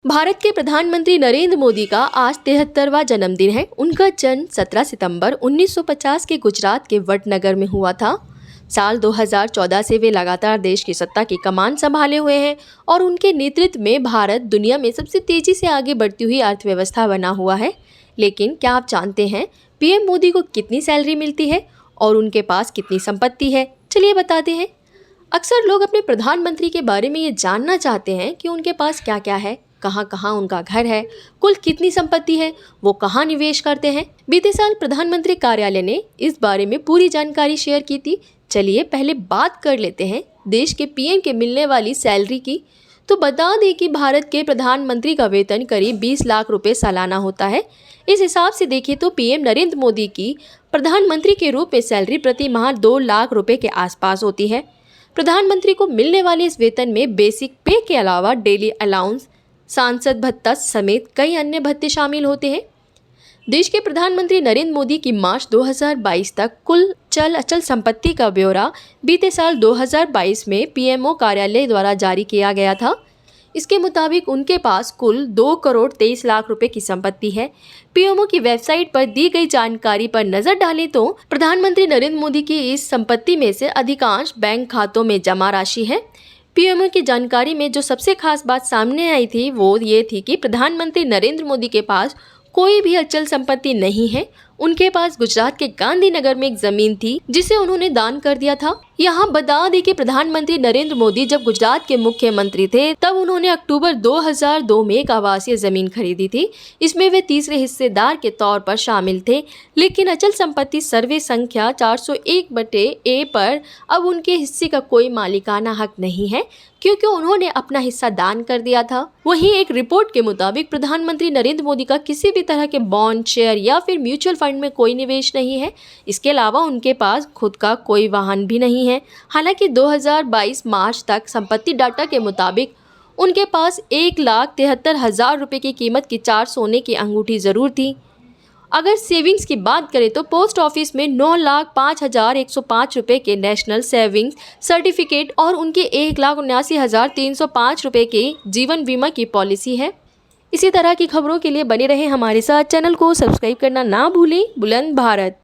भारत के प्रधानमंत्री नरेंद्र मोदी का आज 73वां जन्मदिन है। उनका जन्म 17 सितंबर 1950 के गुजरात के वडनगर में हुआ था। साल 2014 से वे लगातार देश की सत्ता की कमान संभाले हुए हैं और उनके नेतृत्व में भारत दुनिया में सबसे तेजी से आगे बढ़ती हुई अर्थव्यवस्था बना हुआ है। लेकिन क्या आप जानते हैं पीएम मोदी को कितनी सैलरी मिलती है और उनके पास कितनी संपत्ति है? चलिए बताते हैं। अक्सर लोग अपने प्रधानमंत्री के बारे में ये जानना चाहते हैं कि उनके पास क्या क्या है, कहाँ कहाँ उनका घर है, कुल कितनी संपत्ति है, वो कहाँ निवेश करते हैं। बीते साल प्रधानमंत्री कार्यालय ने इस बारे में पूरी जानकारी शेयर की थी। चलिए पहले बात कर लेते हैं देश के पीएम के मिलने वाली सैलरी की। तो बता दें कि भारत के प्रधानमंत्री का वेतन करीब 20 लाख रुपए सालाना होता है। इस हिसाब से देखें तो पीएम नरेंद्र मोदी की प्रधानमंत्री के रूप में सैलरी प्रति माह 2 लाख रुपए के आसपास होती है। प्रधानमंत्री को मिलने वाले इस वेतन में बेसिक पे के अलावा डेली अलाउंस, सांसद भत्ता समेत कई अन्य भत्ते शामिल होते हैं। देश के प्रधानमंत्री नरेंद्र मोदी की मार्च 2022 तक कुल चल अचल संपत्ति का ब्यौरा बीते साल 2022 में पीएमओ कार्यालय द्वारा जारी किया गया था। इसके मुताबिक उनके पास कुल 2 करोड़ 23 लाख रुपए की संपत्ति है। पीएमओ की वेबसाइट पर दी गई जानकारी पर नजर डालें तो प्रधानमंत्री नरेंद्र मोदी की इस संपत्ति में से अधिकांश बैंक खातों में जमा राशि है। पीएमओ की जानकारी में जो सबसे खास बात सामने आई थी वो ये थी कि प्रधानमंत्री नरेंद्र मोदी के पास कोई भी अचल संपत्ति नहीं है। उनके पास गुजरात के गांधीनगर में एक जमीन थी जिसे उन्होंने दान कर दिया था। यहाँ बता दें कि प्रधानमंत्री नरेंद्र मोदी जब गुजरात के मुख्यमंत्री थे तब उन्होंने अक्टूबर 2002 में एक आवासीय जमीन खरीदी थी। इसमें वे तीसरे हिस्सेदार के तौर पर शामिल थे। लेकिन अचल संपत्ति सर्वे संख्या 401/A पर अब उनके हिस्से का कोई मालिकाना हक नहीं है क्योंकि उन्होंने अपना हिस्सा दान कर दिया था। वहीं एक रिपोर्ट के मुताबिक प्रधानमंत्री नरेंद्र मोदी का किसी भी तरह के बॉन्ड, शेयर या फिर म्यूचुअल फंड में कोई निवेश नहीं है। इसके अलावा उनके पास खुद का कोई वाहन भी नहीं है। हालांकि 2022 मार्च तक संपत्ति डाटा के मुताबिक उनके पास 1,73,000 रुपए की कीमत की 4 सोने की अंगूठी जरूर थी। अगर सेविंग्स की बात करें तो पोस्ट ऑफिस में 9,05,105 रुपए के नेशनल सेविंग्स सर्टिफिकेट और उनके 1,79,305 रुपए के जीवन बीमा की पॉलिसी है। इसी तरह की खबरों के लिए बने रहें हमारे साथ। चैनल को सब्सक्राइब करना ना भूलें। बुलंद भारत।